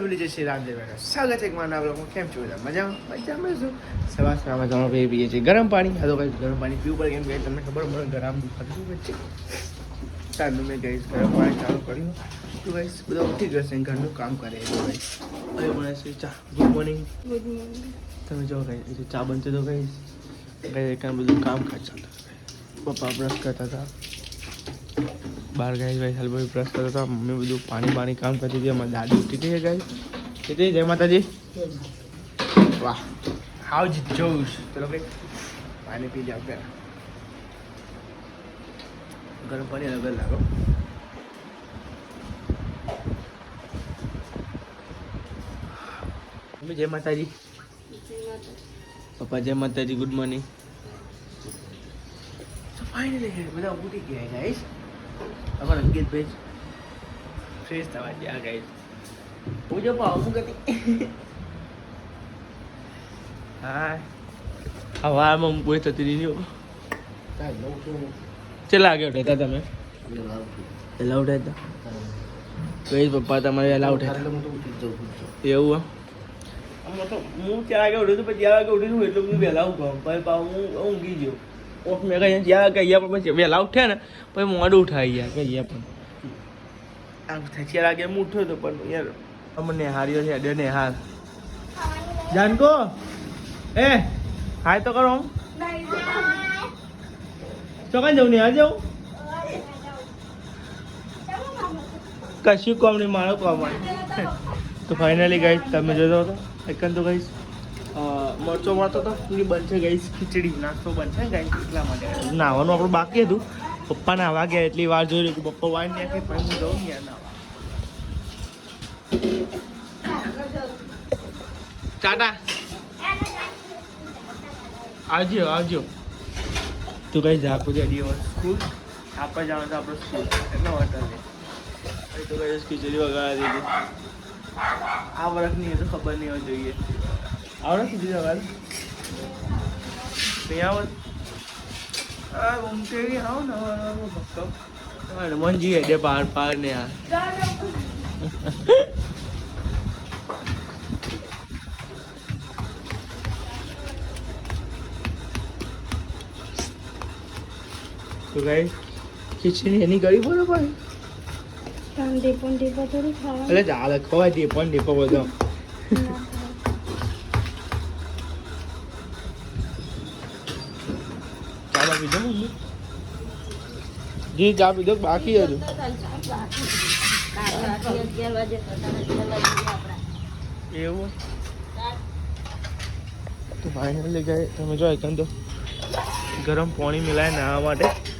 જય શ્રી રામ જય બેટા સ્વાગત છે એક મારા લોકો કેમ છો બધા મજામાં છું સવારમાં તમે પીએ છીએ ગરમ પાણી હા તો કઈ ગરમ પાણી પીવું પડે કેમ કે તમને ખબર મને ગરમ દુખાતું વચ્ચે તારનું મેં ગઈશ ગરમ પાણી ચાલુ કર્યું તો ગઈશ બધા ઉઠી જશે ઘરનું કામ કરે ગઈશ હવે મને ચા ગુડ મોર્નિંગ તમે જો ગઈ ચા બનશે તો ગઈશ ગઈ બધું કામ કાજ ચાલતું પપ્પા બ્રશ કરતા હતા બહાર ગાય ભાઈ હાલ ભાઈ બ્રશ કરતા હતા મમ્મી બધું પાણી કામ કરતી હતી અમારી દાદી ઉઠી હતી ગાય કેટલી જય માતાજી વાહ હાઉ જ જોશ ચલો ભાઈ પાણી પી જાવ પહેલાં ગરમ પાણી અલગ લાગો મમ્મી જય માતાજી પપ્પા જય માતાજી ગુડ મોર્નિંગ ફાઇનલી બધા ઉઠી ગયા ગાઈસ અમારા અંકિતભાઈ ફ્રેશ થવા ગયા ગાઈસ પૂજો પાવ હું ગતિ હા હવામાં કોઈ થતી નહીં ચલા આગળ ઉઠ્યા હતા તમે વહેલા ઉઠ્યા હતા કઈ પપ્પા તમારે વહેલા ઉઠ્યા એવું તો હું ત્યાં આગળ ઉઠ્યું પછી ત્યાં આગળ ઉઠ્યું એટલું બધું વહેલા ઉઠવા પછી પાવ હું ઊંઘી ગયો ઓફ મેં કહીએ જ્યાં કહીએ પણ પછી વહેલા ઉઠ્યા ને પછી મોડું ઉઠાઈ ગયા કહીએ પણ આમ ચાર વાગે હું ઉઠ્યો હતો પણ યાર અમને હાર્યો છે અડે ને હાર જાનકો એ હાય તો કરો ચોકાઈ જવું ને આ જવું કશું કોમ નહીં મારો કોમ તો ફાઇનલી ગઈ તમે જોતો હતો એકન તો ગઈશ મરચો મળતો હતો પૂરી બનશે ગઈશ ખીચડી નાસ્તો બનશે ને ગઈશ એટલા માટે નાવાનું આપણું બાકી હતું પપ્પા નાવા ગયા એટલી વાર જોઈ રહ્યું કે પપ્પા વાઈ નાખે પણ હું જઉં ને નાવા ટાટા આવજો તું કઈ જા પૂજા ડી સ્કૂલ આપણે જવાનું તો આપણું સ્કૂલ એટલા હોટલ છે તો કઈ ખીચડી વગાડી દીધી આ વર્ષની તો ખબર નહીં હોય જોઈએ આવડે ખીચડી વગાડી નહીં આવડ હા ઊંઘી આવો ને ભક્તો મનજી હેડે પાર ને આ તો ગાઈ ખીચડી એની ગળી બોલો ભાઈ એટલે ચાલે ખવાય ટીપો બધો ચા પીધો મમ્મી જી ચા પીધો બાકી હતું એવું તો ફાઇનલી ગઈ તમે જો એકન તો ગરમ પાણી મિલાય નાવા માટે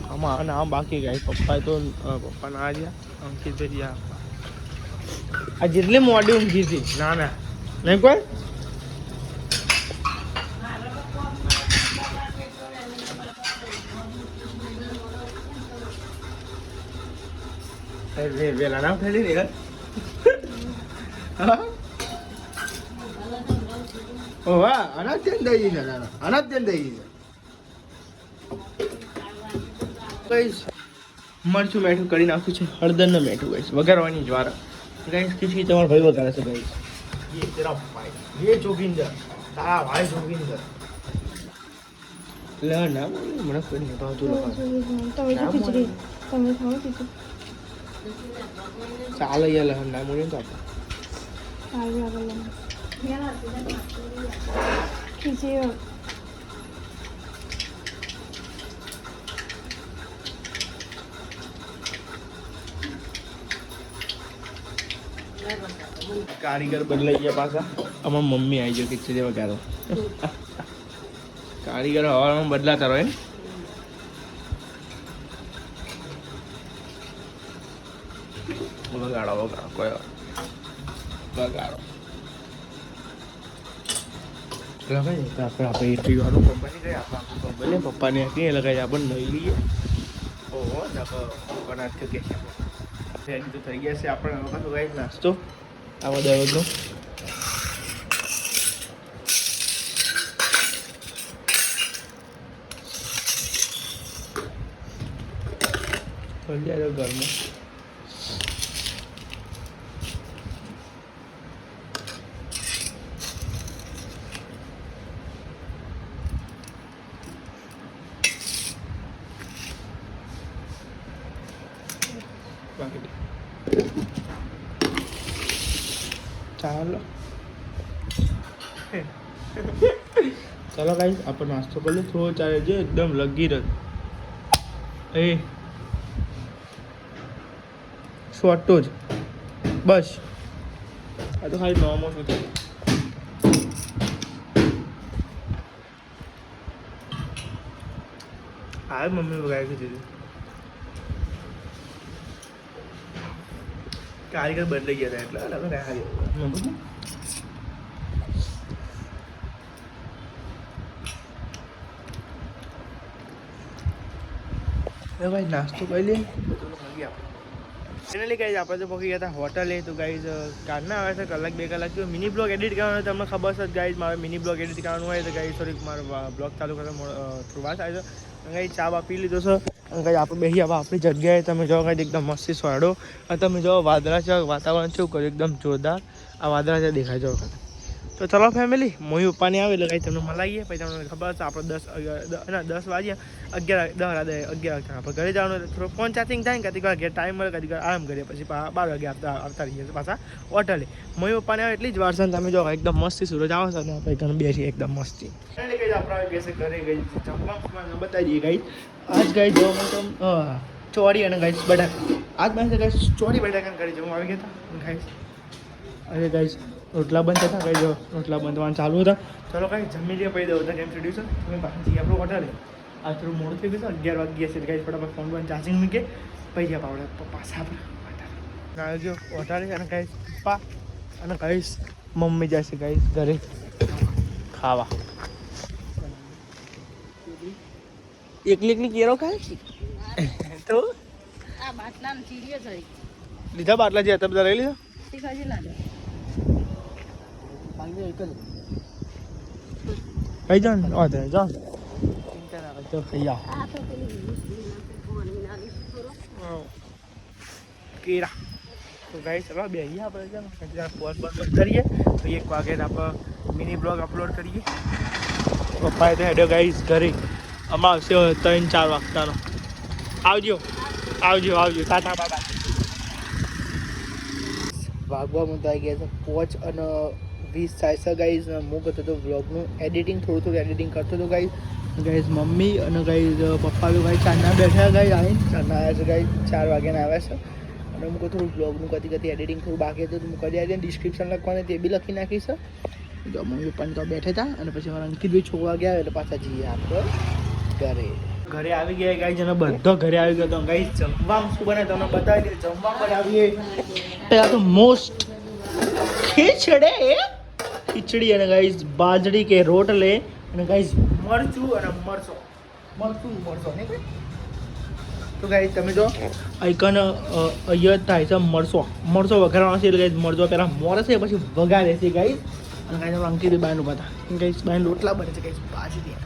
આમાં નાવા બાકી ગઈ પપ્પા ના ગયા અંકિત આ જેટલી મોડી ઊંઘી હતી ના નહીં કોઈ વેલા ના ઉઠેલી ને ઓ વાહ અનાજ તેલ દઈ છે અનાજ તેલ દઈ છે ગઈશ મરચું મેઠું કરી નાખ્યું છે હળદરનું મેઠું ગઈશ વઘારવાની જ વાર ગઈશ ખીચડી તમારો ભાઈ વઘારે છે ગઈશ એ તેરા ભાઈ એ જોગિંદર તારા ભાઈ જોગિંદર લે ના મને કોઈ નહીં ભાવતું ખીચડી તમે ખાઓ ખીચડી ચાલે યાર લહન ના મુને તો ખીચડી કારીગર બદલાઈ ગયા પાછા આમાં મમ્મી આવી ગયો ખીચડી વગાડો કારીગર હવામાં બદલાતા રહે વગાડો કોઈ વગાડો લગાવી આપણે એટલી વાળું કંપની ગઈ આપણે પપ્પાને આપીએ લગાવી આપણને લઈ લઈએ ઓહો બનાસ કે રેડી તો થઈ ગયા છે આપણે વખત ગાઈ નાસ્તો આવો દરરોજનો ઘરમાં ચાલો ચલો ગાઈસ આપણે નાસ્તો કરી લે થોડો ચાલે છે એકદમ લગી રહ એ શોર્ટો જ બસ આ તો ખાલી નોર્મલ શું છે આ મમ્મી વગાડી દીધું કારીગર બદલાઈ ગયા હતા એટલે આપણે કાંઈ ભાઈ નાસ્તો કરી લઈએ ફાઇનલી ગાઈઝ આપણે તો પહોંચી ગયા હતા હોટલે તો ગાઈઝ કારના આવે છે કલાક 2 કલાક થયો મિની બ્લોગ એડિટ કરવાનો તમને ખબર છે ગાઈઝ મારે મિની બ્લોગ એડિટ કરવાનું હોય તો ગાઈઝ થોડીક મારો બ્લોગ ચાલુ કરતા થોડું વાત આવે છે ગાઈઝ ચા બા પી લીધો છે અને ગાઈઝ આપણે બેસી આવા આપણી જગ્યાએ તમે જો ગાઈઝ એકદમ મસ્તી સ્વાડો અને તમે જો વાદળા છે વાતાવરણ શું કર્યું એકદમ જોરદાર આ વાદળા છે દેખાય જો તો ચલો ફેમિલી મોહી પપ્પાની આવે એટલે કાંઈ તમને મલાઈએ પછી તમને ખબર છે આપણે 10 વાગ્યા 11 આપણે ઘરે જવાનું એટલે થોડું ફોન ચાર્જિંગ થાય ને કદી ઘરે ટાઈમ મળે કદી આરામ કરીએ પછી 12 વાગે આવતા રહીએ પાછા હોટલે મોહી પપ્પાને આવે એટલી જ વાર છે તમે જો એકદમ મસ્તી સૂરજ આવે છે અને આપણે ઘરે બેસીએ એકદમ મસ્તી એટલે કંઈ આપણે બેસે ઘરે ગઈ જમવાનું બતાવી દઈએ ગાઈ આજ ગાઈ જવાનું તો ચોરી અને ગાઈસ બટાકા આજ મેં ગાઈસ ચોરી બટાકા કરી જવું આવી ગયા હતા ગાઈસ અરે ગાઈસ રોટલા બંધ થતા કઈ જો રોટલા બંધ થવાનું ચાલુ હતા ચલો કાંઈ જમી લઈએ પછી દઉં કેમ સ્ટુડિયો છે તમે પાછું જઈએ આપણું હોટલે આ થોડું મોડું થઈ ગયું છે 11 વાગ્યા છે ગાઈસ ફટાફટ ફોન બંધ ચાર્જિંગ મૂકે પછી ગયા આપણે પાછા આપણે જો હોટલે અને ગાઈસ પપ્પા અને ગાઈસ મમ્મી જશે ગાઈસ ઘરે ખાવા એકલી કેરો ખાય તો આ બાટલાનો ચીડિયો થઈ લીધા બાટલા જે હતા બધા લઈ લીધા તીખાજી લાગે કઈ જાણ વાંધો નહીં જાણ ચિંતા ના કરતો ખાઈ આવો આ તો પેલી કેરા તો ગાઈસ હવે બેહીએ આપણે જાણ પોસ્ટ બંધ કરીએ તો 1 વાગે આપણે મિની બ્લોગ અપલોડ કરીએ પપ્પાએ તો હેડ્યો ગાઈસ ઘરે અમાર આવશે 3-4 વાગતાનો આવજો ટાટા બાબા વાગવામાં તો આવી ગયા છે 5 અને 20 થાય છે ગાઈઝ હું કરતો હતો વ્લોગનું એડિટિંગ થોડું એડિટિંગ કરતો હતો ગાઈઝ મમ્મી અને ગાઈઝ પપ્પા તો ગાઈઝ ચારના બેઠા ગાઈઝ આવીને ચારના આવ્યા છે ગાઈઝ 4 વાગ્યાના આવ્યા છે અને હું થોડું વ્લોગનું કરતી એડિટિંગ થોડું બાકી હતું તો હું કરી આવી ડિસ્ક્રિપ્શન લખવાની તે બી લખી નાખી છે જો મમ્મી પપ્પાને તો બેઠા હતા અને પછી મારા અંકિતભાઈ 6 વાગ્યા એટલે પાછા જઈએ આપણે ઘરે આવી ગયા ગાઈઝ અને બધો ઘરે આવી ગયો તો ગાઈઝ જમવામાં શું બને તમને બતાવી દે જમવામાં બનાવીએ પહેલાં તો મોસ્ટ ખીચડી અને ગાઈઝ બાજરી કે રોટલે અને ગાઈઝ મરચું અને મરચો નહીં તો ગાઈઝ તમે જો આઈકન અહીંયા થાય છે મરચો વઘારવાનો છે એટલે ગાઈઝ મરચો પહેલાં મોરસે પછી વઘારે છે ગાઈઝ અને ગાઈઝ અંકિત બાયનું બધા ગાઈઝ બાયન રોટલા બને છે ગાઈઝ બાજરી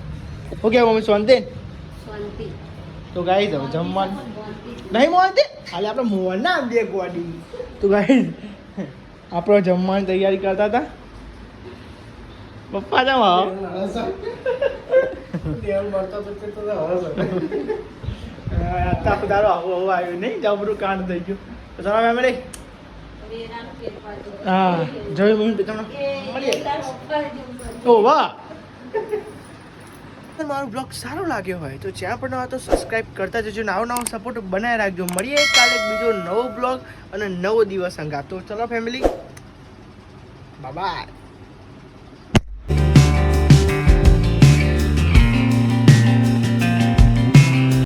ઓકે મમ્મી શાંતિ તો ગાઈઝ હવે જમવાનું નહીં મોહનતી હાલે આપણે મોહન ના દે ગોડી તો ગાઈઝ આપણો જમવાની તૈયારી કરતા હતા પપ્પા જાવ તારો આવું આવ્યું નહીં જબરું કાંડ થઈ ગયું તો ચાલો મેમરી હા જોયું તમને મળીએ ઓ વાહ મારો બ્લોગ સારો લાગ્યો હોય તો જ્યાં પણ નવા તો સબસ્ક્રાઇબ કરતા જજો નવો સપોર્ટ બનાવી રાખજો મળીએ કાલે બીજો નવો બ્લોગ અને નવો દિવસ અંગા તો ચલો ફેમિલી બાય